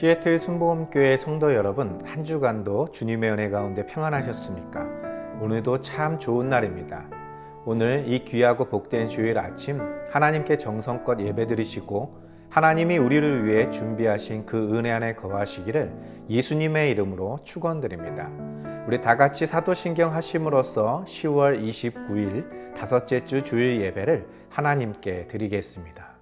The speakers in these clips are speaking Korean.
시애틀 순복음교회 성도 여러분, 한 주간도 주님의 은혜 가운데 평안하셨습니까? 오늘도 참 좋은 날입니다. 오늘 이 귀하고 복된 주일 아침 하나님께 정성껏 예배드리시고 하나님이 우리를 위해 준비하신 그 은혜 안에 거하시기를 예수님의 이름으로 축원드립니다. 우리 다 같이 사도신경 하심으로써 10월 29일 다섯째 주 주일 예배를 하나님께 드리겠습니다.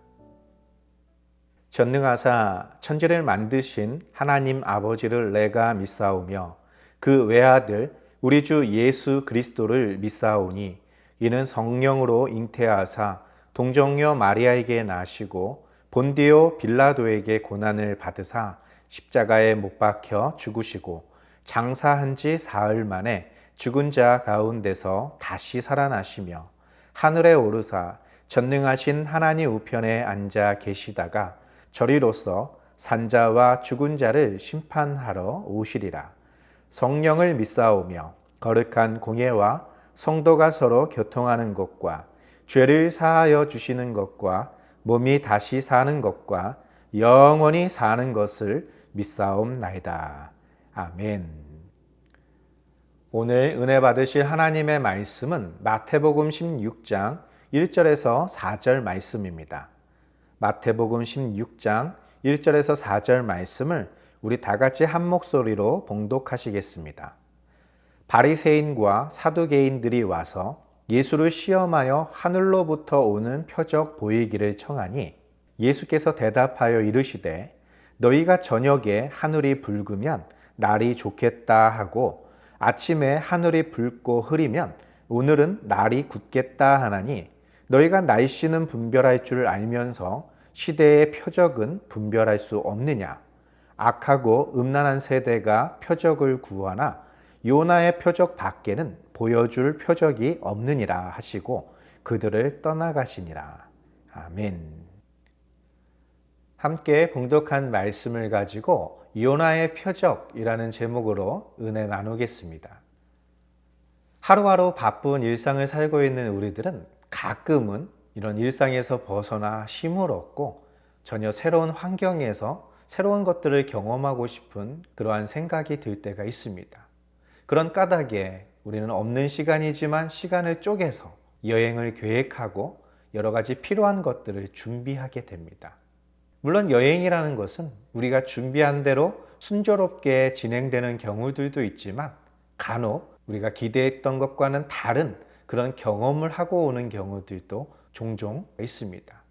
전능하사 천지를 만드신 하나님 아버지를 내가 믿사오며 그 외아들 우리 주 예수 그리스도를 믿사오니 이는 성령으로 잉태하사 동정녀 마리아에게 나시고 본디오 빌라도에게 고난을 받으사 십자가에 못 박혀 죽으시고 장사한 지 사흘 만에 죽은 자 가운데서 다시 살아나시며 하늘에 오르사 전능하신 하나님 우편에 앉아 계시다가 저리로서 산자와 죽은 자를 심판하러 오시리라. 성령을 믿사오며 거룩한 공예와 성도가 서로 교통하는 것과 죄를 사하여 주시는 것과 몸이 다시 사는 것과 영원히 사는 것을 믿사옵나이다. 아멘. 오늘 은혜 받으실 하나님의 말씀은 마태복음 16장 1절에서 4절 말씀입니다. 마태복음 16장 1절에서 4절 말씀을 우리 다 같이 한 목소리로 봉독하시겠습니다. 바리새인과 사두개인들이 와서 예수를 시험하여 하늘로부터 오는 표적 보이기를 청하니 예수께서 대답하여 이르시되 너희가 저녁에 하늘이 붉으면 날이 좋겠다 하고 아침에 하늘이 붉고 흐리면 오늘은 날이 굳겠다 하나니 너희가 날씨는 분별할 줄 알면서 시대의 표적은 분별할 수 없느냐? 악하고 음란한 세대가 표적을 구하나 요나의 표적 밖에는 보여줄 표적이 없느니라 하시고 그들을 떠나가시니라. 아멘. 함께 봉독한 말씀을 가지고 요나의 표적이라는 제목으로 은혜 나누겠습니다. 하루하루 바쁜 일상을 살고 있는 우리들은 가끔은 이런 일상에서 벗어나 쉼을 얻고 전혀 새로운 환경에서 새로운 것들을 경험하고 싶은 그러한 생각이 들 때가 있습니다. 그런 까닭에 우리는 없는 시간이지만 시간을 쪼개서 여행을 계획하고 여러 가지 필요한 것들을 준비하게 됩니다. 물론 여행이라는 것은 우리가 준비한 대로 순조롭게 진행되는 경우들도 있지만 간혹 우리가 기대했던 것과는 다른 그런 경험을 하고 오는 경우들도 종종 있습니다.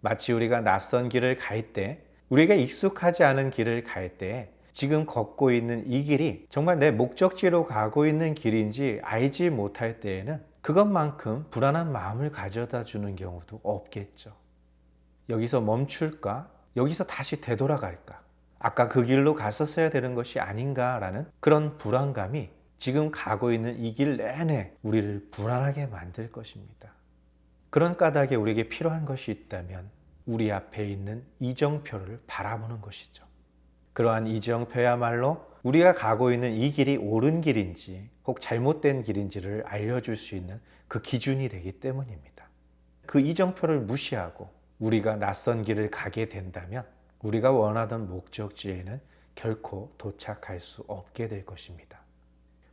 마치 우리가 낯선 길을 갈 때, 우리가 익숙하지 않은 길을 갈 때 지금 걷고 있는 이 길이 정말 내 목적지로 가고 있는 길인지 알지 못할 때에는 그것만큼 불안한 마음을 가져다 주는 경우도 없겠죠. 여기서 멈출까? 여기서 다시 되돌아갈까? 아까 그 길로 갔었어야 되는 것이 아닌가라는 그런 불안감이 지금 가고 있는 이 길 내내 우리를 불안하게 만들 것입니다. 그런 까닭에 우리에게 필요한 것이 있다면 우리 앞에 있는 이정표를 바라보는 것이죠. 그러한 이정표야말로 우리가 가고 있는 이 길이 옳은 길인지 혹 잘못된 길인지를 알려줄 수 있는 그 기준이 되기 때문입니다. 그 이정표를 무시하고 우리가 낯선 길을 가게 된다면 우리가 원하던 목적지에는 결코 도착할 수 없게 될 것입니다.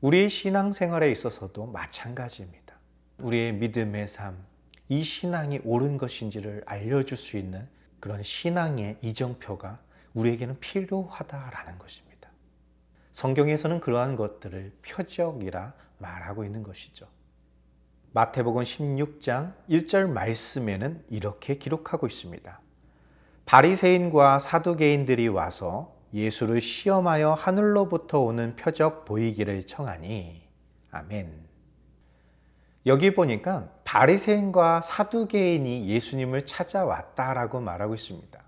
우리의 신앙생활에 있어서도 마찬가지입니다. 우리의 믿음의 삶, 이 신앙이 옳은 것인지를 알려줄 수 있는 그런 신앙의 이정표가 우리에게는 필요하다라는 것입니다. 성경에서는 그러한 것들을 표적이라 말하고 있는 것이죠. 마태복음 16장 1절 말씀에는 이렇게 기록하고 있습니다. 바리새인과 사두개인들이 와서 예수를 시험하여 하늘로부터 오는 표적 보이기를 청하니 아멘. 여기 보니까 바리새인과 사두개인이 예수님을 찾아왔다라고 말하고 있습니다.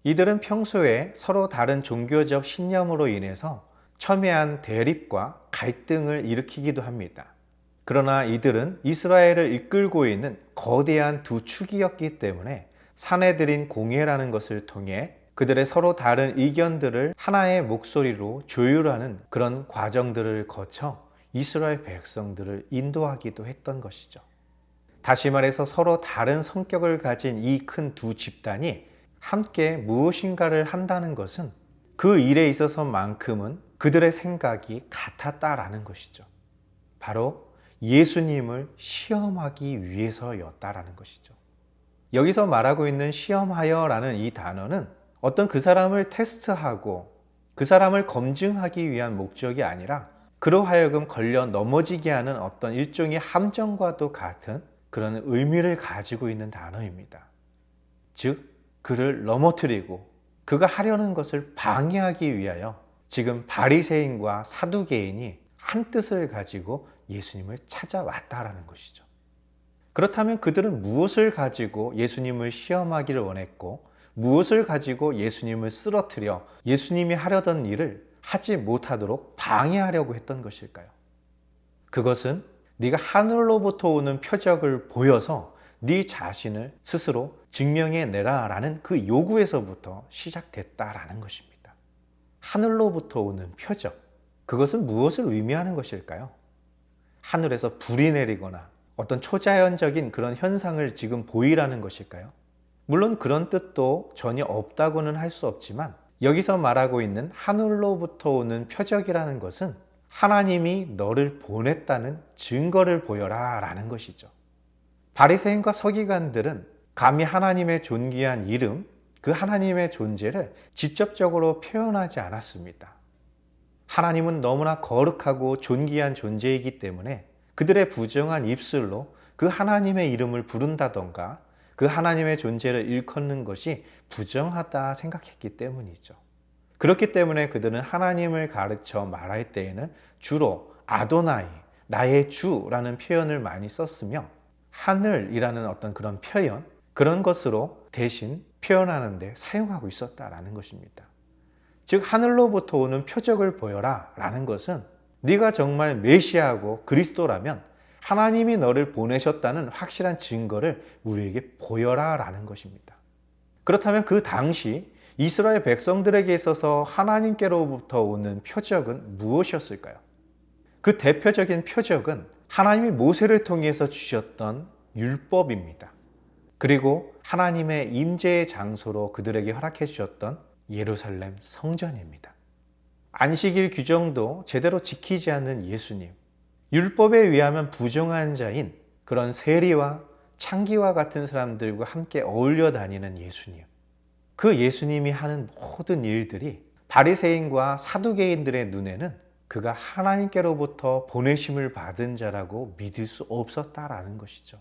이들은 평소에 서로 다른 종교적 신념으로 인해서 첨예한 대립과 갈등을 일으키기도 합니다. 그러나 이들은 이스라엘을 이끌고 있는 거대한 두 축이었기 때문에 사내들인 공회라는 것을 통해 그들의 서로 다른 의견들을 하나의 목소리로 조율하는 그런 과정들을 거쳐 이스라엘 백성들을 인도하기도 했던 것이죠. 다시 말해서 서로 다른 성격을 가진 이 큰 두 집단이 함께 무엇인가를 한다는 것은 그 일에 있어서만큼은 그들의 생각이 같았다라는 것이죠. 바로 예수님을 시험하기 위해서였다라는 것이죠. 여기서 말하고 있는 시험하여라는 이 단어는 어떤 그 사람을 테스트하고 그 사람을 검증하기 위한 목적이 아니라 그로 하여금 걸려 넘어지게 하는 어떤 일종의 함정과도 같은 그런 의미를 가지고 있는 단어입니다. 즉, 그를 넘어뜨리고 그가 하려는 것을 방해하기 위하여 지금 바리새인과 사두개인이 한 뜻을 가지고 예수님을 찾아왔다라는 것이죠. 그렇다면 그들은 무엇을 가지고 예수님을 시험하기를 원했고 무엇을 가지고 예수님을 쓰러뜨려 예수님이 하려던 일을 하지 못하도록 방해하려고 했던 것일까요? 그것은 네가 하늘로부터 오는 표적을 보여서 네 자신을 스스로 증명해내라 라는 그 요구에서부터 시작됐다라는 것입니다. 하늘로부터 오는 표적, 그것은 무엇을 의미하는 것일까요? 하늘에서 불이 내리거나 어떤 초자연적인 그런 현상을 지금 보이라는 것일까요? 물론 그런 뜻도 전혀 없다고는 할 수 없지만 여기서 말하고 있는 하늘로부터 오는 표적이라는 것은 하나님이 너를 보냈다는 증거를 보여라 라는 것이죠. 바리새인과 서기관들은 감히 하나님의 존귀한 이름, 그 하나님의 존재를 직접적으로 표현하지 않았습니다. 하나님은 너무나 거룩하고 존귀한 존재이기 때문에 그들의 부정한 입술로 그 하나님의 이름을 부른다던가 그 하나님의 존재를 일컫는 것이 부정하다 생각했기 때문이죠. 그렇기 때문에 그들은 하나님을 가르쳐 말할 때에는 주로 아도나이, 나의 주라는 표현을 많이 썼으며 하늘이라는 어떤 그런 표현, 그런 것으로 대신 표현하는 데 사용하고 있었다라는 것입니다. 즉 하늘로부터 오는 표적을 보여라 라는 것은 네가 정말 메시아고 그리스도라면 하나님이 너를 보내셨다는 확실한 증거를 우리에게 보여라 라는 것입니다. 그렇다면 그 당시 이스라엘 백성들에게 있어서 하나님께로부터 오는 표적은 무엇이었을까요? 그 대표적인 표적은 하나님이 모세를 통해서 주셨던 율법입니다. 그리고 하나님의 임재의 장소로 그들에게 허락해 주셨던 예루살렘 성전입니다. 안식일 규정도 제대로 지키지 않는 예수님, 율법에 의하면 부정한 자인 그런 세리와 창기와 같은 사람들과 함께 어울려 다니는 예수님, 그 예수님이 하는 모든 일들이 바리새인과 사두개인들의 눈에는 그가 하나님께로부터 보내심을 받은 자라고 믿을 수 없었다라는 것이죠.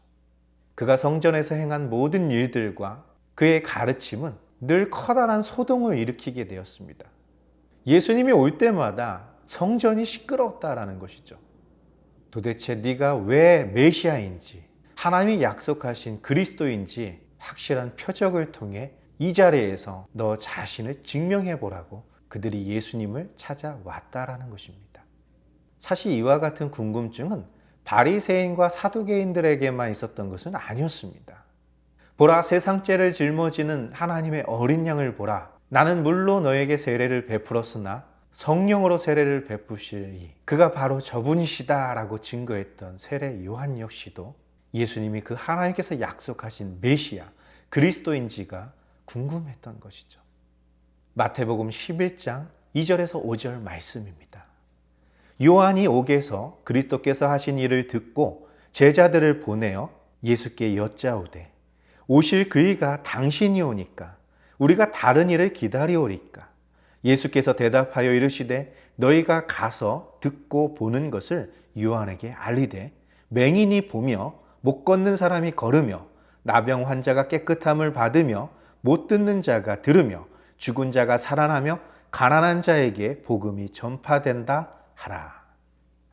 그가 성전에서 행한 모든 일들과 그의 가르침은 늘 커다란 소동을 일으키게 되었습니다. 예수님이 올 때마다 성전이 시끄러웠다라는 것이죠. 도대체 네가 왜 메시아인지, 하나님이 약속하신 그리스도인지 확실한 표적을 통해 이 자리에서 너 자신을 증명해 보라고 그들이 예수님을 찾아왔다라는 것입니다. 사실 이와 같은 궁금증은 바리새인과 사두개인들에게만 있었던 것은 아니었습니다. 보라, 세상죄를 짊어지는 하나님의 어린 양을 보라. 나는 물로 너에게 세례를 베풀었으나 성령으로 세례를 베푸실 이 그가 바로 저분이시다 라고 증거했던 세례 요한 역시도 예수님이 그 하나님께서 약속하신 메시아 그리스도인지가 궁금했던 것이죠. 마태복음 11장 2절에서 5절 말씀입니다. 요한이 옥에서 그리스도께서 하신 일을 듣고 제자들을 보내어 예수께 여짜오되 오실 그이가 당신이 오니까 우리가 다른 일을 기다리오리까? 예수께서 대답하여 이르시되 너희가 가서 듣고 보는 것을 요한에게 알리되 맹인이 보며 못 걷는 사람이 걸으며 나병 환자가 깨끗함을 받으며 못 듣는 자가 들으며 죽은 자가 살아나며 가난한 자에게 복음이 전파된다 하라.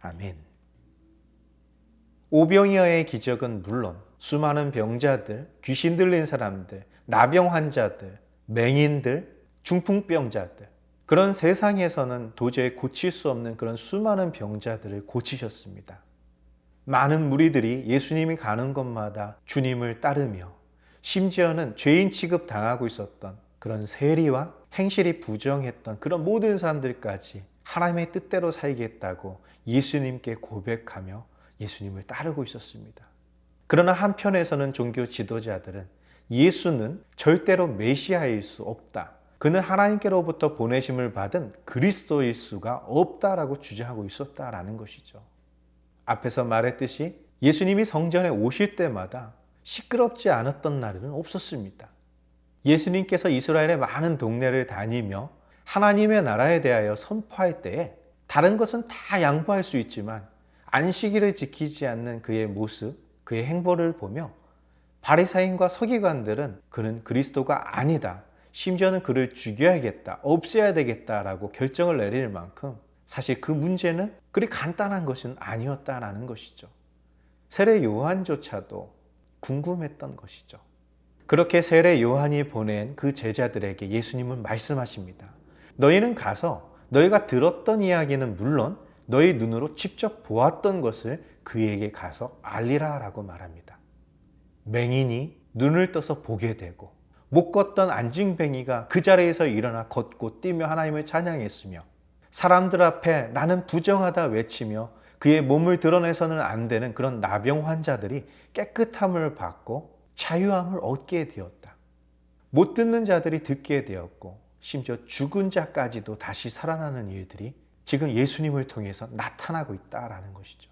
아멘. 오병이어의 기적은 물론 수많은 병자들, 귀신 들린 사람들, 나병 환자들, 맹인들, 중풍병자들, 그런 세상에서는 도저히 고칠 수 없는 그런 수많은 병자들을 고치셨습니다. 많은 무리들이 예수님이 가는 곳마다 주님을 따르며 심지어는 죄인 취급 당하고 있었던 그런 세리와 행실이 부정했던 그런 모든 사람들까지 하나님의 뜻대로 살겠다고 예수님께 고백하며 예수님을 따르고 있었습니다. 그러나 한편에서는 종교 지도자들은 예수는 절대로 메시아일 수 없다. 그는 하나님께로부터 보내심을 받은 그리스도일 수가 없다라고 주장하고 있었다라는 것이죠. 앞에서 말했듯이 예수님이 성전에 오실 때마다 시끄럽지 않았던 날은 없었습니다. 예수님께서 이스라엘의 많은 동네를 다니며 하나님의 나라에 대하여 선포할 때에 다른 것은 다 양보할 수 있지만 안식일을 지키지 않는 그의 모습, 그의 행보를 보며 바리사인과 서기관들은 그는 그리스도가 아니다, 심지어는 그를 죽여야겠다, 없애야 되겠다라고 결정을 내릴 만큼 사실 그 문제는 그리 간단한 것은 아니었다라는 것이죠. 세례 요한조차도 궁금했던 것이죠. 그렇게 세례 요한이 보낸 그 제자들에게 예수님은 말씀하십니다. 너희는 가서 너희가 들었던 이야기는 물론 너희 눈으로 직접 보았던 것을 그에게 가서 알리라 라고 말합니다. 맹인이 눈을 떠서 보게 되고 못 걷던 안징뱅이가 그 자리에서 일어나 걷고 뛰며 하나님을 찬양했으며 사람들 앞에 나는 부정하다 외치며 그의 몸을 드러내서는 안 되는 그런 나병 환자들이 깨끗함을 받고 자유함을 얻게 되었다. 못 듣는 자들이 듣게 되었고 심지어 죽은 자까지도 다시 살아나는 일들이 지금 예수님을 통해서 나타나고 있다라는 것이죠.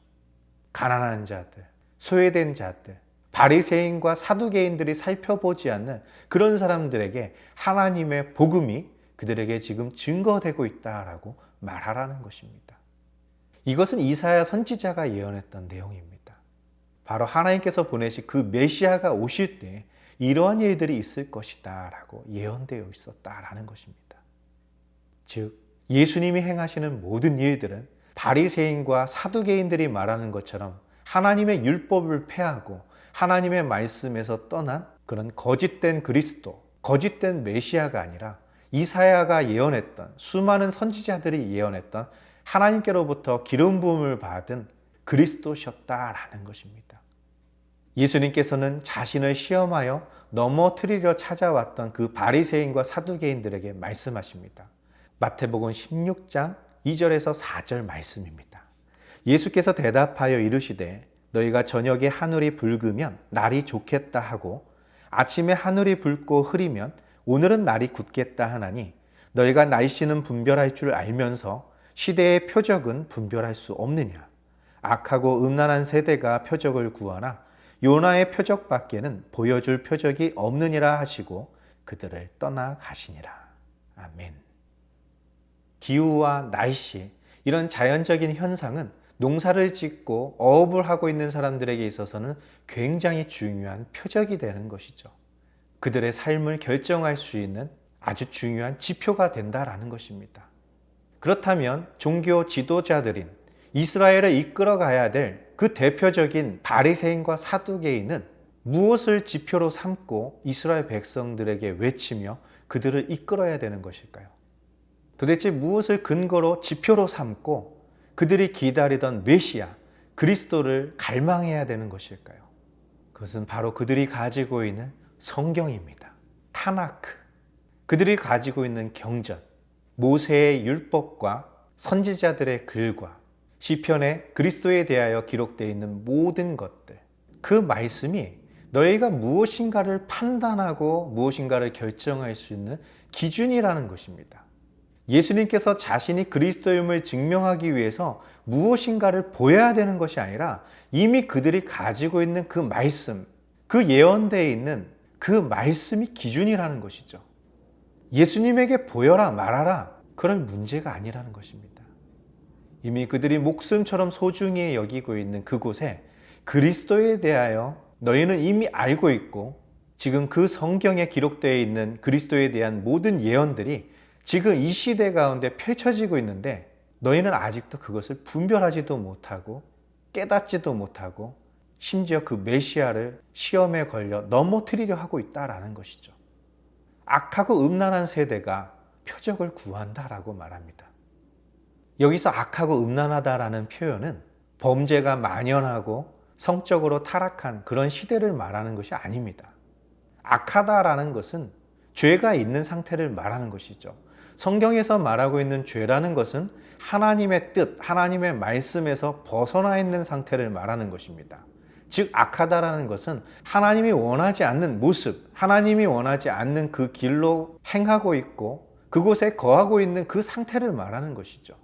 가난한 자들, 소외된 자들, 바리새인과 사두개인들이 살펴보지 않는 그런 사람들에게 하나님의 복음이 그들에게 지금 증거되고 있다라고 말하라는 것입니다. 이것은 이사야 선지자가 예언했던 내용입니다. 바로 하나님께서 보내신 그 메시아가 오실 때 이러한 일들이 있을 것이다 라고 예언되어 있었다라는 것입니다. 즉 예수님이 행하시는 모든 일들은 바리새인과 사두개인들이 말하는 것처럼 하나님의 율법을 폐하고 하나님의 말씀에서 떠난 그런 거짓된 그리스도, 거짓된 메시아가 아니라 이사야가 예언했던 수많은 선지자들이 예언했던 하나님께로부터 기름 부음을 받은 그리스도셨다라는 것입니다. 예수님께서는 자신을 시험하여 넘어뜨리려 찾아왔던 그 바리새인과 사두개인들에게 말씀하십니다. 마태복음 16장 2절에서 4절 말씀입니다. 예수께서 대답하여 이르시되 너희가 저녁에 하늘이 붉으면 날이 좋겠다 하고 아침에 하늘이 붉고 흐리면 오늘은 날이 굳겠다 하나니 너희가 날씨는 분별할 줄 알면서 시대의 표적은 분별할 수 없느냐. 악하고 음란한 세대가 표적을 구하나 요나의 표적밖에는 보여줄 표적이 없느니라 하시고 그들을 떠나가시니라. 아멘. 기후와 날씨, 이런 자연적인 현상은 농사를 짓고 어업을 하고 있는 사람들에게 있어서는 굉장히 중요한 표적이 되는 것이죠. 그들의 삶을 결정할 수 있는 아주 중요한 지표가 된다라는 것입니다. 그렇다면 종교 지도자들인 이스라엘을 이끌어가야 될 그 대표적인 바리새인과 사두개인은 무엇을 지표로 삼고 이스라엘 백성들에게 외치며 그들을 이끌어야 되는 것일까요? 도대체 무엇을 근거로 지표로 삼고 그들이 기다리던 메시아, 그리스도를 갈망해야 되는 것일까요? 그것은 바로 그들이 가지고 있는 성경입니다. 타나크. 그들이 가지고 있는 경전, 모세의 율법과 선지자들의 글과 시편에 그리스도에 대하여 기록되어 있는 모든 것들, 그 말씀이 너희가 무엇인가를 판단하고 무엇인가를 결정할 수 있는 기준이라는 것입니다. 예수님께서 자신이 그리스도임을 증명하기 위해서 무엇인가를 보여야 되는 것이 아니라 이미 그들이 가지고 있는 그 말씀, 그 예언되어 있는 그 말씀이 기준이라는 것이죠. 예수님에게 보여라 말하라 그럴 문제가 아니라는 것입니다. 이미 그들이 목숨처럼 소중히 여기고 있는 그곳에 그리스도에 대하여 너희는 이미 알고 있고 지금 그 성경에 기록되어 있는 그리스도에 대한 모든 예언들이 지금 이 시대 가운데 펼쳐지고 있는데 너희는 아직도 그것을 분별하지도 못하고 깨닫지도 못하고 심지어 그 메시아를 시험에 걸려 넘어뜨리려 하고 있다라는 것이죠. 악하고 음란한 세대가 표적을 구한다라고 말합니다. 여기서 악하고 음란하다라는 표현은 범죄가 만연하고 성적으로 타락한 그런 시대를 말하는 것이 아닙니다. 악하다라는 것은 죄가 있는 상태를 말하는 것이죠. 성경에서 말하고 있는 죄라는 것은 하나님의 뜻, 하나님의 말씀에서 벗어나 있는 상태를 말하는 것입니다. 즉 악하다라는 것은 하나님이 원하지 않는 모습, 하나님이 원하지 않는 그 길로 행하고 있고 그곳에 거하고 있는 그 상태를 말하는 것이죠.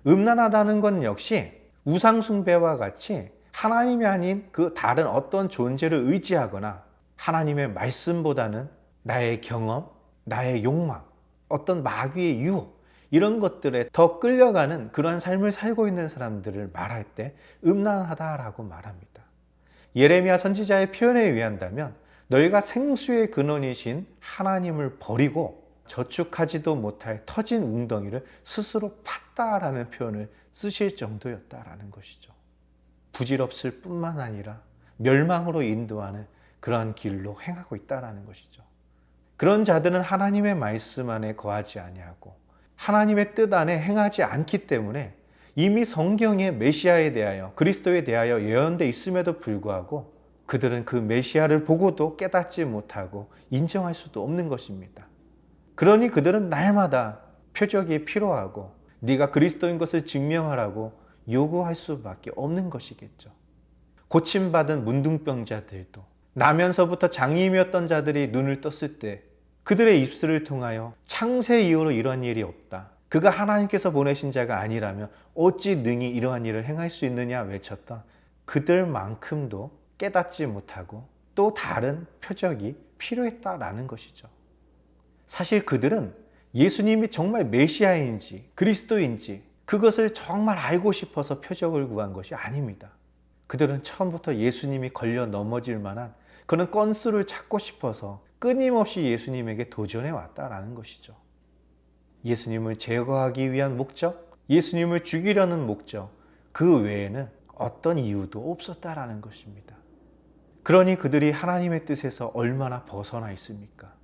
음란하다는 건 역시 우상숭배와 같이 하나님이 아닌 그 다른 어떤 존재를 의지하거나 하나님의 말씀보다는 나의 경험, 나의 욕망, 어떤 마귀의 유혹 이런 것들에 더 끌려가는 그러한 삶을 살고 있는 사람들을 말할 때 음란하다라고 말합니다. 예레미야 선지자의 표현에 의한다면 너희가 생수의 근원이신 하나님을 버리고 저축하지도 못할 터진 웅덩이를 스스로 팠다라는 표현을 쓰실 정도였다라는 것이죠. 부질없을 뿐만 아니라 멸망으로 인도하는 그러한 길로 행하고 있다라는 것이죠. 그런 자들은 하나님의 말씀 안에 거하지 아니하고 하나님의 뜻 안에 행하지 않기 때문에 이미 성경에 메시아에 대하여 그리스도에 대하여 예언되어 있음에도 불구하고 그들은 그 메시아를 보고도 깨닫지 못하고 인정할 수도 없는 것입니다. 그러니 그들은 날마다 표적이 필요하고 네가 그리스도인 것을 증명하라고 요구할 수밖에 없는 것이겠죠. 고침받은 문둥병자들도 나면서부터 장님이었던 자들이 눈을 떴을 때 그들의 입술을 통하여 창세 이후로 이러한 일이 없다. 그가 하나님께서 보내신 자가 아니라면 어찌 능히 이러한 일을 행할 수 있느냐 외쳤던 그들만큼도 깨닫지 못하고 또 다른 표적이 필요했다라는 것이죠. 사실 그들은 예수님이 정말 메시아인지 그리스도인지 그것을 정말 알고 싶어서 표적을 구한 것이 아닙니다. 그들은 처음부터 예수님이 걸려 넘어질 만한 그런 건수를 찾고 싶어서 끊임없이 예수님에게 도전해 왔다라는 것이죠. 예수님을 제거하기 위한 목적, 예수님을 죽이려는 목적, 그 외에는 어떤 이유도 없었다라는 것입니다. 그러니 그들이 하나님의 뜻에서 얼마나 벗어나 있습니까?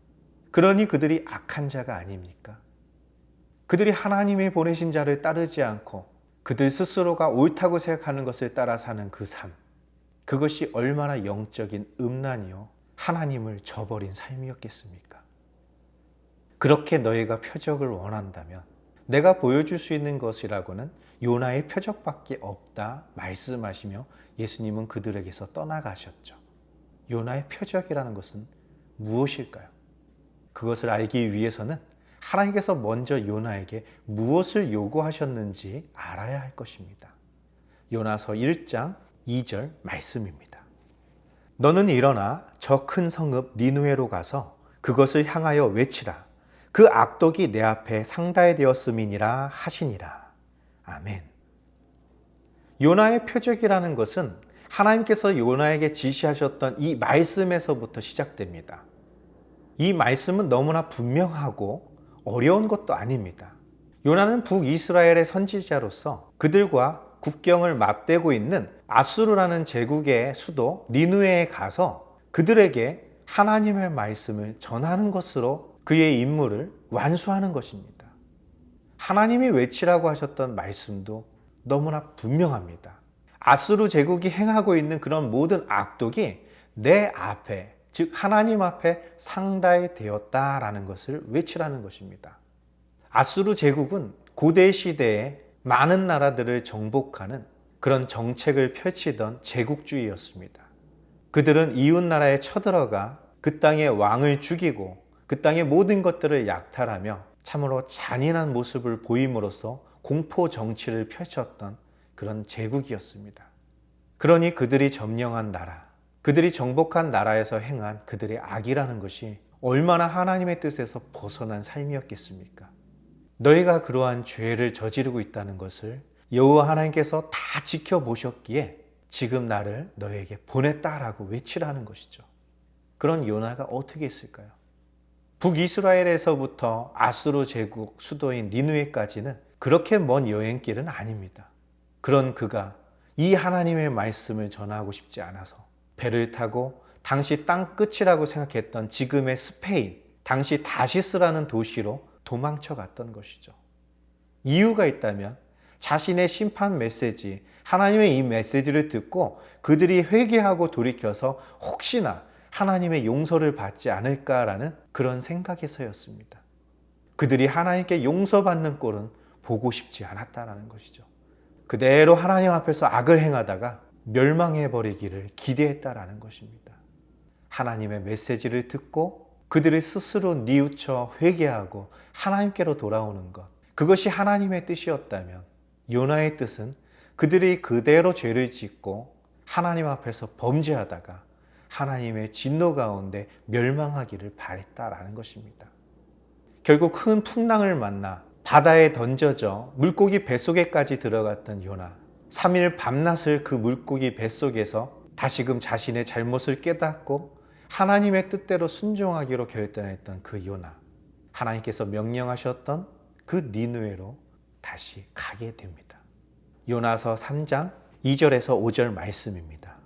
그러니 그들이 악한 자가 아닙니까? 그들이 하나님이 보내신 자를 따르지 않고 그들 스스로가 옳다고 생각하는 것을 따라 사는 그 삶, 그것이 얼마나 영적인 음란이요 하나님을 저버린 삶이었겠습니까? 그렇게 너희가 표적을 원한다면 내가 보여줄 수 있는 것이라고는 요나의 표적밖에 없다 말씀하시며 예수님은 그들에게서 떠나가셨죠. 요나의 표적이라는 것은 무엇일까요? 그것을 알기 위해서는 하나님께서 먼저 요나에게 무엇을 요구하셨는지 알아야 할 것입니다. 요나서 1장 2절 말씀입니다. 너는 일어나 저 큰 성읍 니느웨로 가서 그것을 향하여 외치라. 그 악독이 내 앞에 상달되었음이니라 하시니라. 아멘. 요나의 표적이라는 것은 하나님께서 요나에게 지시하셨던 이 말씀에서부터 시작됩니다. 이 말씀은 너무나 분명하고 어려운 것도 아닙니다. 요나는 북이스라엘의 선지자로서 그들과 국경을 맞대고 있는 아수르라는 제국의 수도 니느웨에 가서 그들에게 하나님의 말씀을 전하는 것으로 그의 임무를 완수하는 것입니다. 하나님이 외치라고 하셨던 말씀도 너무나 분명합니다. 아수르 제국이 행하고 있는 그런 모든 악독이 내 앞에, 즉 하나님 앞에 상달되었다라는 것을 외치라는 것입니다. 아수르 제국은 고대 시대에 많은 나라들을 정복하는 그런 정책을 펼치던 제국주의였습니다. 그들은 이웃 나라에 쳐들어가 그 땅의 왕을 죽이고 그 땅의 모든 것들을 약탈하며 참으로 잔인한 모습을 보임으로써 공포 정치를 펼쳤던 그런 제국이었습니다. 그러니 그들이 점령한 나라, 그들이 정복한 나라에서 행한 그들의 악이라는 것이 얼마나 하나님의 뜻에서 벗어난 삶이었겠습니까? 너희가 그러한 죄를 저지르고 있다는 것을 여호와 하나님께서 다 지켜보셨기에 지금 나를 너희에게 보냈다라고 외치라는 것이죠. 그런 요나가 어떻게 했을까요? 북이스라엘에서부터 아수르 제국 수도인 니느웨까지는 그렇게 먼 여행길은 아닙니다. 그런 그가 이 하나님의 말씀을 전하고 싶지 않아서 배를 타고 당시 땅 끝이라고 생각했던 지금의 스페인, 당시 다시스라는 도시로 도망쳐 갔던 것이죠. 이유가 있다면 자신의 심판 메시지, 하나님의 이 메시지를 듣고 그들이 회개하고 돌이켜서 혹시나 하나님의 용서를 받지 않을까라는 그런 생각에서였습니다. 그들이 하나님께 용서받는 꼴은 보고 싶지 않았다라는 것이죠. 그대로 하나님 앞에서 악을 행하다가 멸망해버리기를 기대했다라는 것입니다. 하나님의 메시지를 듣고 그들이 스스로 뉘우쳐 회개하고 하나님께로 돌아오는 것, 그것이 하나님의 뜻이었다면 요나의 뜻은 그들이 그대로 죄를 짓고 하나님 앞에서 범죄하다가 하나님의 진노 가운데 멸망하기를 바랬다라는 것입니다. 결국 큰 풍랑을 만나 바다에 던져져 물고기 뱃속에까지 들어갔던 요나, 3일 밤낮을 그 물고기 뱃속에서 다시금 자신의 잘못을 깨닫고 하나님의 뜻대로 순종하기로 결단했던 그 요나, 하나님께서 명령하셨던 그 니느웨로 다시 가게 됩니다. 요나서 3장 2절에서 5절 말씀입니다.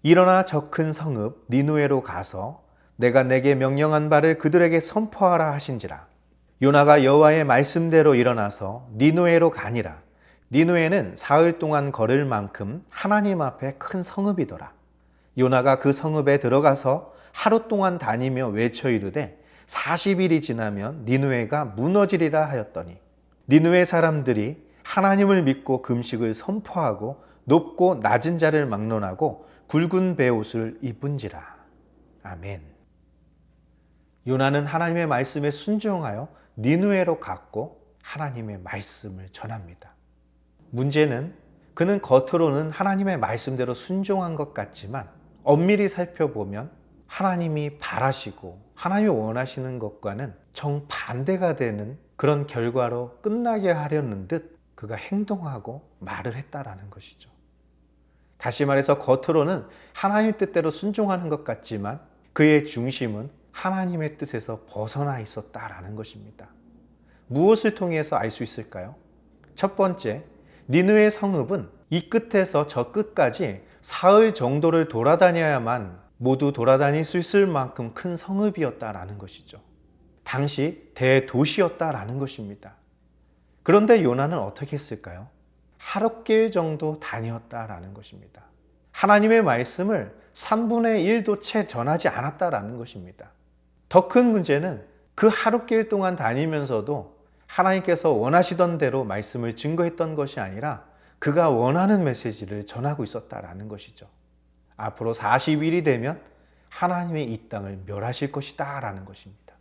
일어나 저 큰 성읍 니느웨로 가서 내가 내게 명령한 바를 그들에게 선포하라 하신지라. 요나가 여호와의 말씀대로 일어나서 니느웨로 가니라. 니느웨는 사흘 동안 걸을 만큼 하나님 앞에 큰 성읍이더라. 요나가 그 성읍에 들어가서 하루 동안 다니며 외쳐 이르되 40일이 지나면 니느웨가 무너지리라 하였더니 니느웨 사람들이 하나님을 믿고 금식을 선포하고 높고 낮은 자를 막론하고 굵은 베옷을 입은지라. 아멘. 요나는 하나님의 말씀에 순종하여 니느웨로 갔고 하나님의 말씀을 전합니다. 문제는 그는 겉으로는 하나님의 말씀대로 순종한 것 같지만 엄밀히 살펴보면 하나님이 바라시고 하나님이 원하시는 것과는 정반대가 되는 그런 결과로 끝나게 하려는 듯 그가 행동하고 말을 했다라는 것이죠. 다시 말해서 겉으로는 하나님 뜻대로 순종하는 것 같지만 그의 중심은 하나님의 뜻에서 벗어나 있었다라는 것입니다. 무엇을 통해서 알 수 있을까요? 첫 번째, 니느웨 성읍은 이 끝에서 저 끝까지 사흘 정도를 돌아다녀야만 모두 돌아다닐 수 있을 만큼 큰 성읍이었다라는 것이죠. 당시 대도시였다라는 것입니다. 그런데 요나는 어떻게 했을까요? 하룻길 정도 다녔다라는 것입니다. 하나님의 말씀을 3분의 1도 채 전하지 않았다라는 것입니다. 더 큰 문제는 그 하룻길 동안 다니면서도 하나님께서 원하시던 대로 말씀을 증거했던 것이 아니라 그가 원하는 메시지를 전하고 있었다라는 것이죠. 앞으로 40일이 되면 하나님의 이 땅을 멸하실 것이다 라는 것입니다.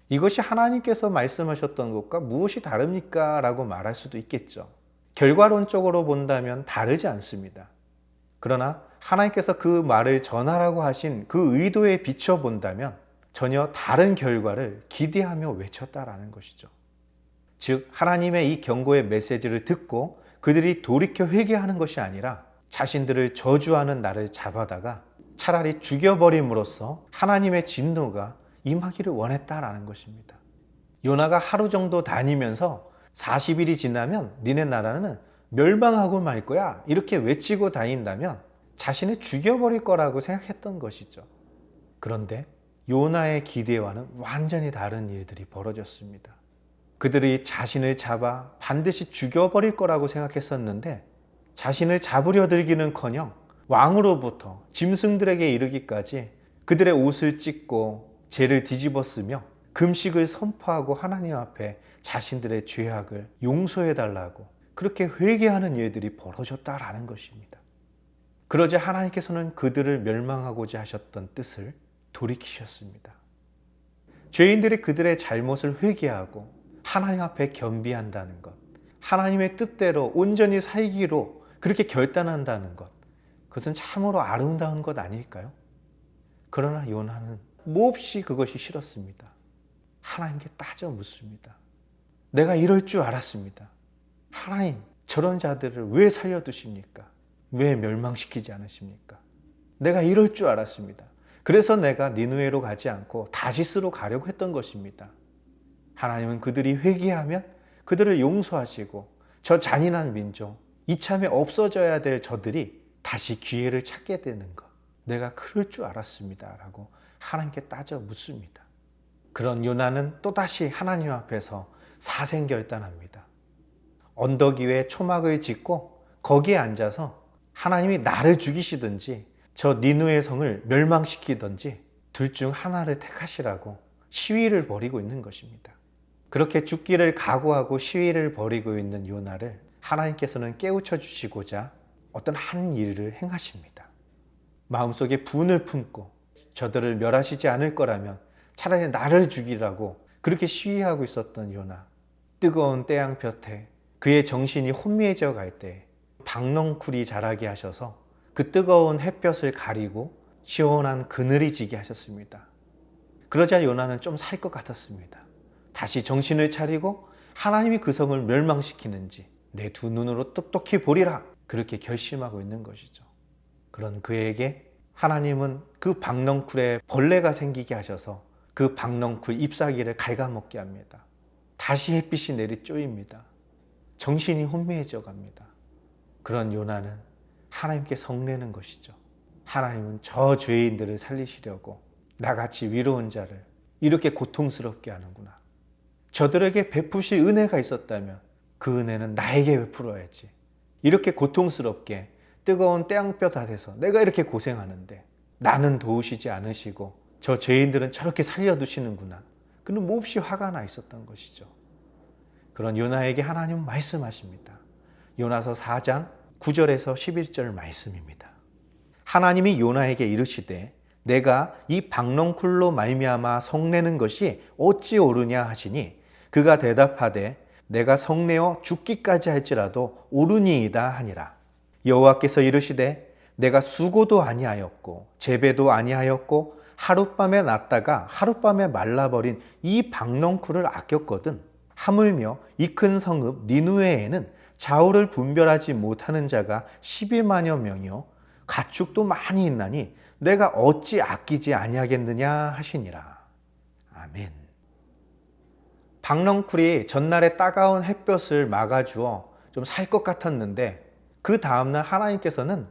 이것이 하나님께서 말씀하셨던 것과 무엇이 다릅니까? 라고 말할 수도 있겠죠. 결과론적으로 본다면 다르지 않습니다. 그러나 하나님께서 그 말을 전하라고 하신 그 의도에 비춰본다면 전혀 다른 결과를 기대하며 외쳤다라는 것이죠. 즉 하나님의 이 경고의 메시지를 듣고 그들이 돌이켜 회개하는 것이 아니라 자신들을 저주하는 날을 잡아다가 차라리 죽여버림으로써 하나님의 진노가 임하기를 원했다라는 것입니다. 요나가 하루 정도 다니면서 40일이 지나면 니네 나라는 멸망하고 말 거야 이렇게 외치고 다닌다면 자신을 죽여버릴 거라고 생각했던 것이죠. 그런데 요나의 기대와는 완전히 다른 일들이 벌어졌습니다. 그들이 자신을 잡아 반드시 죽여버릴 거라고 생각했었는데 자신을 잡으려 들기는커녕 왕으로부터 짐승들에게 이르기까지 그들의 옷을 찢고 죄를 뒤집어 쓰며 금식을 선포하고 하나님 앞에 자신들의 죄악을 용서해달라고 그렇게 회개하는 일들이 벌어졌다라는 것입니다. 그러자 하나님께서는 그들을 멸망하고자 하셨던 뜻을 돌이키셨습니다. 죄인들이 그들의 잘못을 회개하고 하나님 앞에 겸비한다는 것, 하나님의 뜻대로 온전히 살기로 그렇게 결단한다는 것, 그것은 참으로 아름다운 것 아닐까요? 그러나 요나는 몹시 그것이 싫었습니다. 하나님께 따져 묻습니다. 내가 이럴 줄 알았습니다. 하나님, 저런 자들을 왜 살려두십니까? 왜 멸망시키지 않으십니까? 내가 이럴 줄 알았습니다. 그래서 내가 니느웨로 가지 않고 다시스로 가려고 했던 것입니다. 하나님은 그들이 회개하면 그들을 용서하시고 저 잔인한 민족, 이참에 없어져야 될 저들이 다시 기회를 찾게 되는 것, 내가 그럴 줄 알았습니다 라고 하나님께 따져 묻습니다. 그런 요나는 또다시 하나님 앞에서 사생결단합니다. 언덕 위에 초막을 짓고 거기에 앉아서 하나님이 나를 죽이시든지 저 니느웨 성을 멸망시키든지 둘 중 하나를 택하시라고 시위를 벌이고 있는 것입니다. 그렇게 죽기를 각오하고 시위를 벌이고 있는 요나를 하나님께서는 깨우쳐 주시고자 어떤 한 일을 행하십니다. 마음속에 분을 품고 저들을 멸하시지 않을 거라면 차라리 나를 죽이라고 그렇게 시위하고 있었던 요나. 뜨거운 태양볕에 그의 정신이 혼미해져 갈 때 박넝쿨이 자라게 하셔서 그 뜨거운 햇볕을 가리고 시원한 그늘이 지게 하셨습니다. 그러자 요나는 좀 살 것 같았습니다. 다시 정신을 차리고 하나님이 그 성을 멸망시키는지 내 두 눈으로 똑똑히 보리라, 그렇게 결심하고 있는 것이죠. 그런 그에게 하나님은 그 박넝쿨에 벌레가 생기게 하셔서 그 박넝쿨 잎사귀를 갉아먹게 합니다. 다시 햇빛이 내리 쪼입니다. 정신이 혼미해져 갑니다. 그런 요나는 하나님께 성내는 것이죠. 하나님은 저 죄인들을 살리시려고 나같이 위로운 자를 이렇게 고통스럽게 하는구나. 저들에게 베푸실 은혜가 있었다면 그 은혜는 나에게 베풀어야지. 이렇게 고통스럽게 뜨거운 태양볕 아래서 내가 이렇게 고생하는데 나는 도우시지 않으시고 저 죄인들은 저렇게 살려두시는구나. 그는 몹시 화가 나 있었던 것이죠. 그런 요나에게 하나님은 말씀하십니다. 요나서 4장 9절에서 11절 말씀입니다. 하나님이 요나에게 이르시되 내가 이 박넝쿨로 말미암아 성내는 것이 어찌 옳으냐 하시니 그가 대답하되 내가 성내어 죽기까지 할지라도 옳으니이다 하니라. 여호와께서 이르시되 내가 수고도 아니하였고 재배도 아니하였고 하룻밤에 났다가 하룻밤에 말라버린 이 박넝쿨을 아꼈거든. 하물며 이 큰 성읍 니느웨에는 좌우를 분별하지 못하는 자가 12만여 명이요 가축도 많이 있나니 내가 어찌 아끼지 아니하겠느냐 하시니라. 아멘. 박넝쿨이 전날에 따가운 햇볕을 막아주어 좀 살 것 같았는데 그 다음날 하나님께서는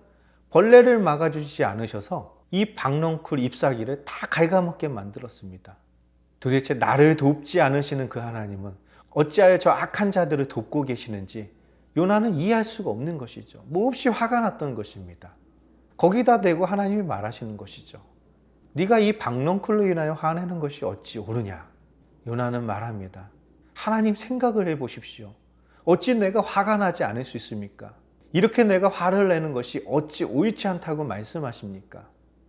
벌레를 막아주지 않으셔서 이 박넝쿨 잎사귀를 다 갉아먹게 만들었습니다. 도대체 나를 돕지 않으시는 그 하나님은 어찌하여 저 악한 자들을 돕고 계시는지 요나는 이해할 수가 없는 것이죠. 몹시 화가 났던 것입니다. 거기다 대고 하나님이 말하시는 것이죠. 네가 이 박넝쿨로 인하여 화내는 것이 어찌 옳으냐. 요나는 말합니다. 하나님 생각을 해보십시오. 어찌 내가 화가 나지 않을 수 있습니까? 이렇게 내가 화를 내는 것이 어찌 옳지 않다고 말씀하십니까?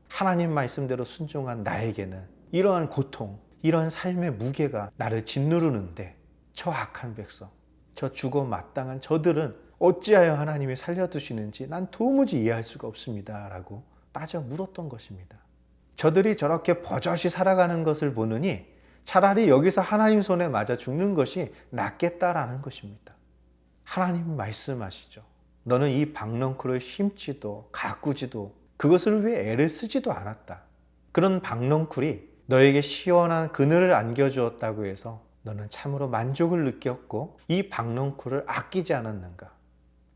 하나님 말씀대로 순종한 나에게는 이러한 고통, 이러한 삶의 무게가 나를 짓누르는데 저 악한 백성, 저 죽어 마땅한 저들은 어찌하여 하나님이 살려두시는지 난 도무지 이해할 수가 없습니다 라고 따져 물었던 것입니다. 저들이 저렇게 버젓이 살아가는 것을 보느니 차라리 여기서 하나님 손에 맞아 죽는 것이 낫겠다라는 것입니다. 하나님 말씀하시죠. 너는 이 박넝쿨을 심지도 가꾸지도 그것을 위해 애를 쓰지도 않았다. 그런 박넝쿨이 너에게 시원한 그늘을 안겨주었다고 해서 너는 참으로 만족을 느꼈고 이 박넝쿨을 아끼지 않았는가?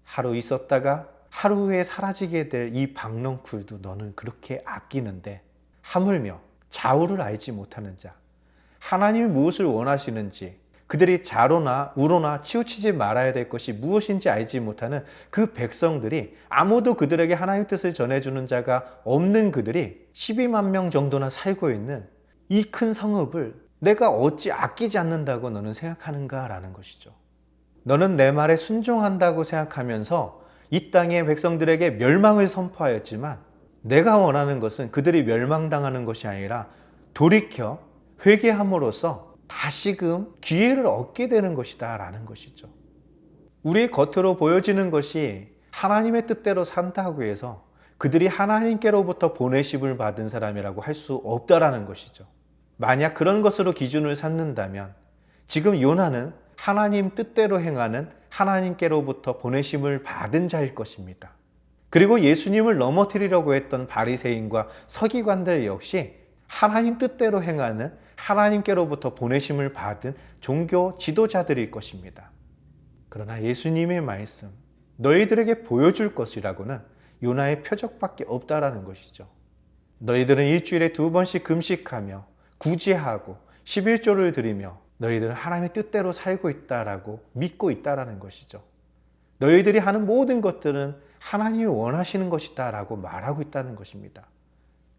하루 있었다가 하루 후에 사라지게 될 이 박넝쿨도 너는 그렇게 아끼는데 하물며 좌우를 알지 못하는 자, 하나님이 무엇을 원하시는지 그들이 좌로나 우로나 치우치지 말아야 될 것이 무엇인지 알지 못하는 그 백성들이 아무도 그들에게 하나님의 뜻을 전해주는 자가 없는 그들이 12만 명 정도나 살고 있는 이 큰 성읍을 내가 어찌 아끼지 않는다고 너는 생각하는가 라는 것이죠. 너는 내 말에 순종한다고 생각하면서 이 땅의 백성들에게 멸망을 선포하였지만 내가 원하는 것은 그들이 멸망당하는 것이 아니라 돌이켜 회개함으로써 다시금 기회를 얻게 되는 것이다 라는 것이죠. 우리 겉으로 보여지는 것이 하나님의 뜻대로 산다고 해서 그들이 하나님께로부터 보내심을 받은 사람이라고 할 수 없다라는 것이죠. 만약 그런 것으로 기준을 삼는다면 지금 요나는 하나님 뜻대로 행하는 하나님께로부터 보내심을 받은 자일 것입니다. 그리고 예수님을 넘어뜨리려고 했던 바리새인과 서기관들 역시 하나님 뜻대로 행하는 하나님께로부터 보내심을 받은 종교 지도자들일 것입니다. 그러나 예수님의 말씀, 너희들에게 보여줄 것이라고는 요나의 표적밖에 없다라는 것이죠. 너희들은 일주일에 2번씩 금식하며 구제하고 11조를 드리며 너희들은 하나님의 뜻대로 살고 있다라고 믿고 있다라는 것이죠. 너희들이 하는 모든 것들은 하나님이 원하시는 것이다 라고 말하고 있다는 것입니다.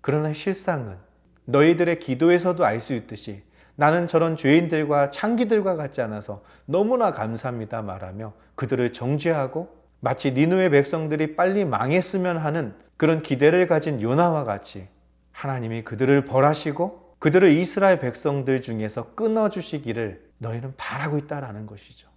그러나 실상은 너희들의 기도에서도 알 수 있듯이 나는 저런 죄인들과 창기들과 같지 않아서 너무나 감사합니다 말하며 그들을 정죄하고 마치 니느웨 백성들이 빨리 망했으면 하는 그런 기대를 가진 요나와 같이 하나님이 그들을 벌하시고 그들을 이스라엘 백성들 중에서 끊어주시기를 너희는 바라고 있다라는 것이죠.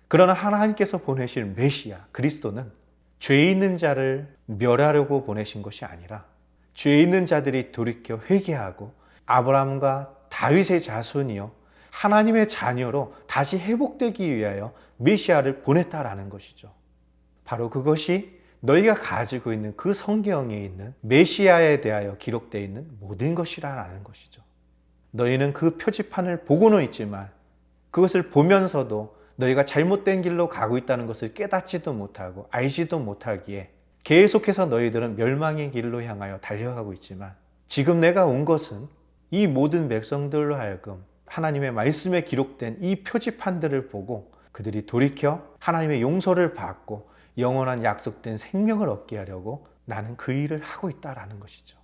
그러나 하나님께서 보내실 메시아 그리스도는 죄 있는 자를 멸하려고 보내신 것이 아니라 죄 있는 자들이 돌이켜 회개하고 아브라함과 다윗의 자손이요 하나님의 자녀로 다시 회복되기 위하여 메시아를 보냈다라는 것이죠. 바로 그것이 너희가 가지고 있는 그 성경에 있는 메시아에 대하여 기록되어 있는 모든 것이라는 것이죠. 너희는 그 표지판을 보고는 있지만 그것을 보면서도 너희가 잘못된 길로 가고 있다는 것을 깨닫지도 못하고 알지도 못하기에 계속해서 너희들은 멸망의 길로 향하여 달려가고 있지만 지금 내가 온 것은 이 모든 백성들로 하여금 하나님의 말씀에 기록된 이 표지판들을 보고 그들이 돌이켜 하나님의 용서를 받고 영원한 약속된 생명을 얻게 하려고 나는 그 일을 하고 있다라는 것이죠.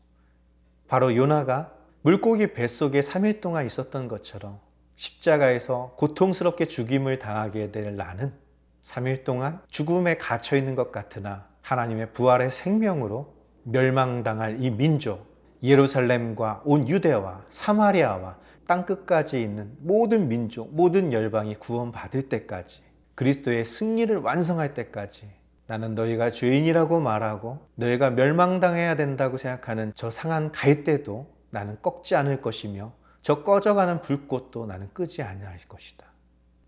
바로 요나가 물고기 뱃속에 3일 동안 있었던 것처럼 십자가에서 고통스럽게 죽임을 당하게 될 나는 3일 동안 죽음에 갇혀 있는 것 같으나 하나님의 부활의 생명으로 멸망당할 이 민족 예루살렘과 온 유대와 사마리아와 땅끝까지 있는 모든 민족, 모든 열방이 구원받을 때까지 그리스도의 승리를 완성할 때까지 나는 너희가 죄인이라고 말하고 너희가 멸망당해야 된다고 생각하는 저 상한 갈대도 나는 꺾지 않을 것이며 저 꺼져가는 불꽃도 나는 끄지 않을 것이다.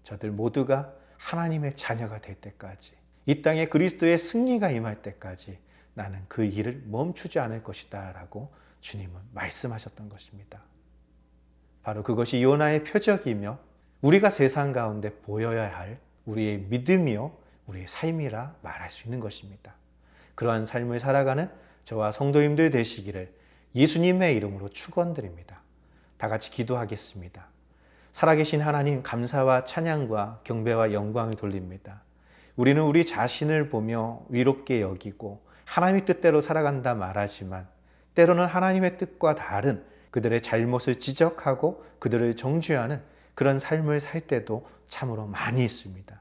저들 모두가 하나님의 자녀가 될 때까지 이 땅에 그리스도의 승리가 임할 때까지 나는 그 일을 멈추지 않을 것이다 라고 주님은 말씀하셨던 것입니다. 바로 그것이 요나의 표적이며 우리가 세상 가운데 보여야 할 우리의 믿음이요 우리의 삶이라 말할 수 있는 것입니다. 그러한 삶을 살아가는 저와 성도님들 되시기를 예수님의 이름으로 축원드립니다. 다 같이 기도하겠습니다. 살아계신 하나님 감사와 찬양과 경배와 영광을 돌립니다. 우리는 우리 자신을 보며 위롭게 여기고 하나님의 뜻대로 살아간다 말하지만 때로는 하나님의 뜻과 다른 그들의 잘못을 지적하고 그들을 정죄하는 그런 삶을 살 때도 참으로 많이 있습니다.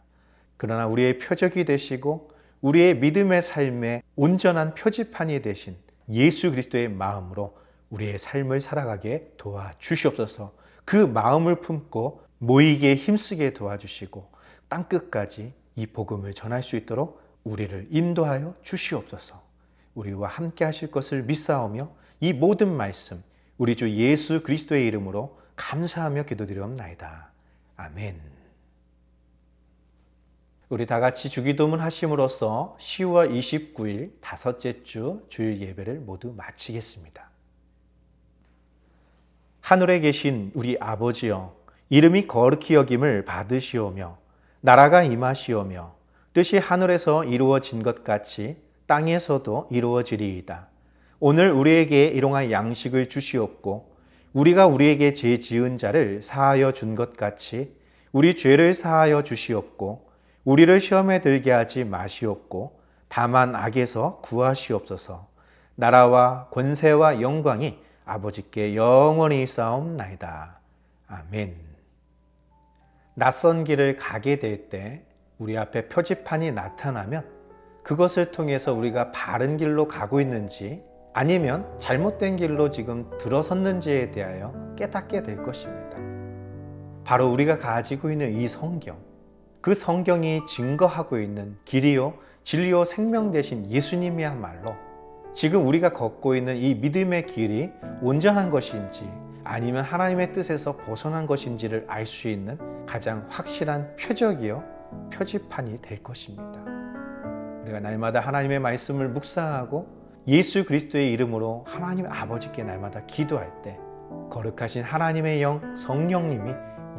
그러나 우리의 표적이 되시고 우리의 믿음의 삶의 온전한 표지판이 되신 예수 그리스도의 마음으로 우리의 삶을 살아가게 도와주시옵소서. 그 마음을 품고 모이기에 힘쓰게 도와주시고 땅끝까지 이 복음을 전할 수 있도록 우리를 인도하여 주시옵소서. 우리와 함께 하실 것을 믿사오며 이 모든 말씀 우리 주 예수 그리스도의 이름으로 감사하며 기도드리옵나이다. 아멘. 우리 다 같이 주기도문 하심으로써 10월 29일 다섯째 주 주일 예배를 모두 마치겠습니다. 하늘에 계신 우리 아버지여, 이름이 거룩히 여김을 받으시오며 나라가 임하시오며 뜻이 하늘에서 이루어진 것 같이 땅에서도 이루어지리이다. 오늘 우리에게 일용할 양식을 주시옵고 우리가 우리에게 죄 지은 자를 사하여 준 것 같이 우리 죄를 사하여 주시옵고 우리를 시험에 들게 하지 마시옵고 다만 악에서 구하시옵소서. 나라와 권세와 영광이 아버지께 영원히 있사옵나이다. 아멘. 낯선 길을 가게 될 때 우리 앞에 표지판이 나타나면 그것을 통해서 우리가 바른 길로 가고 있는지 아니면 잘못된 길로 지금 들어섰는지에 대하여 깨닫게 될 것입니다. 바로 우리가 가지고 있는 이 성경, 그 성경이 증거하고 있는 길이요 진리요 생명 되신 예수님이야말로 지금 우리가 걷고 있는 이 믿음의 길이 온전한 것인지 아니면 하나님의 뜻에서 벗어난 것인지를 알 수 있는 가장 확실한 표적이요 표지판이 될 것입니다. 우리가 날마다 하나님의 말씀을 묵상하고 예수 그리스도의 이름으로 하나님 아버지께 날마다 기도할 때 거룩하신 하나님의 영 성령님이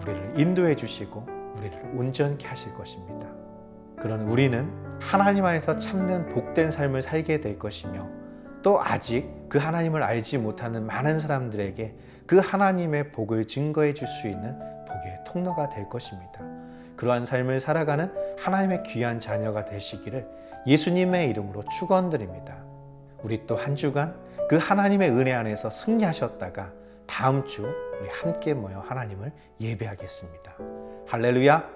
우리를 인도해 주시고 우리를 온전케 하실 것입니다. 그런 우리는 하나님 안에서 참된 복된 삶을 살게 될 것이며 또 아직 그 하나님을 알지 못하는 많은 사람들에게 그 하나님의 복을 증거해 줄 수 있는 복의 통로가 될 것입니다. 그러한 삶을 살아가는 하나님의 귀한 자녀가 되시기를 예수님의 이름으로 축원드립니다. 우리 또 한 주간 그 하나님의 은혜 안에서 승리하셨다가 다음 주 우리 함께 모여 하나님을 예배하겠습니다. 할렐루야!